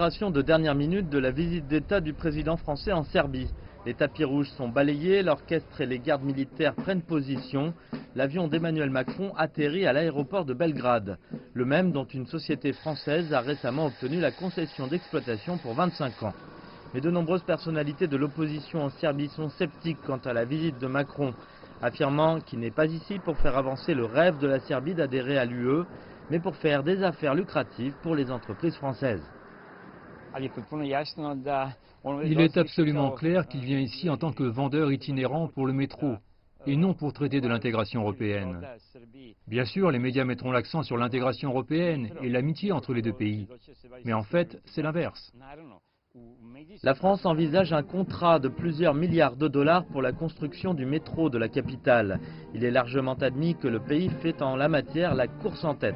Préparation de dernière minute de la visite d'État du président français en Serbie. Les tapis rouges sont balayés, l'orchestre et les gardes militaires prennent position. L'avion d'Emmanuel Macron atterrit à l'aéroport de Belgrade, le même dont une société française a récemment obtenu la concession d'exploitation pour 25 ans. Mais de nombreuses personnalités de l'opposition en Serbie sont sceptiques quant à la visite de Macron, affirmant qu'il n'est pas ici pour faire avancer le rêve de la Serbie d'adhérer à l'UE, mais pour faire des affaires lucratives pour les entreprises françaises. Il est absolument clair qu'il vient ici en tant que vendeur itinérant pour le métro, et non pour traiter de l'intégration européenne. Bien sûr, les médias mettront l'accent sur l'intégration européenne et l'amitié entre les deux pays, mais en fait, c'est l'inverse. La France envisage un contrat de plusieurs milliards de dollars pour la construction du métro de la capitale. Il est largement admis que le pays fait en la matière la course en tête.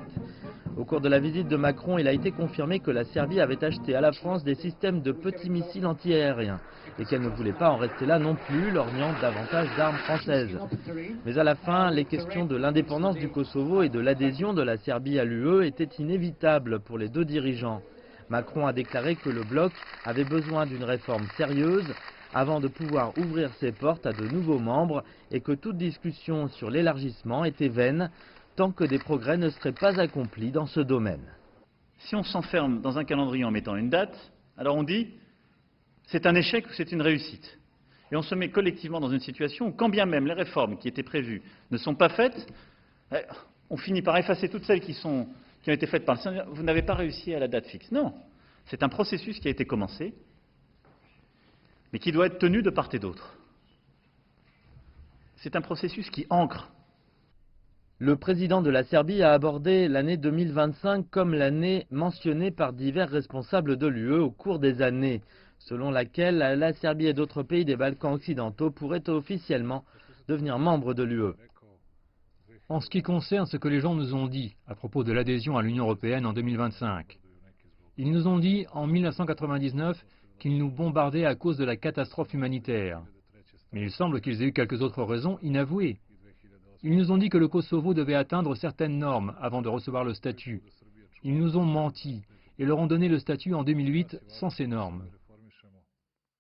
Au cours de la visite de Macron, il a été confirmé que la Serbie avait acheté à la France des systèmes de petits missiles antiaériens et qu'elle ne voulait pas en rester là non plus, lorgnant davantage d'armes françaises. Mais à la fin, les questions de l'indépendance du Kosovo et de l'adhésion de la Serbie à l'UE étaient inévitables pour les deux dirigeants. Macron a déclaré que le bloc avait besoin d'une réforme sérieuse avant de pouvoir ouvrir ses portes à de nouveaux membres et que toute discussion sur l'élargissement était vaine tant que des progrès ne seraient pas accomplis dans ce domaine. Si on s'enferme dans un calendrier en mettant une date, alors on dit c'est un échec ou c'est une réussite. Et on se met collectivement dans une situation où quand bien même les réformes qui étaient prévues ne sont pas faites, on finit par effacer toutes celles qui ont été faites par le Sénat. Vous n'avez pas réussi à la date fixe. Non, c'est un processus qui a été commencé, mais qui doit être tenu de part et d'autre. C'est un processus qui ancre. Le président de la Serbie a abordé l'année 2025 comme l'année mentionnée par divers responsables de l'UE au cours des années, selon laquelle la Serbie et d'autres pays des Balkans occidentaux pourraient officiellement devenir membres de l'UE. En ce qui concerne ce que les gens nous ont dit à propos de l'adhésion à l'Union européenne en 2025, ils nous ont dit en 1999 qu'ils nous bombardaient à cause de la catastrophe humanitaire. Mais il semble qu'ils aient eu quelques autres raisons inavouées. Ils nous ont dit que le Kosovo devait atteindre certaines normes avant de recevoir le statut. Ils nous ont menti et leur ont donné le statut en 2008 sans ces normes.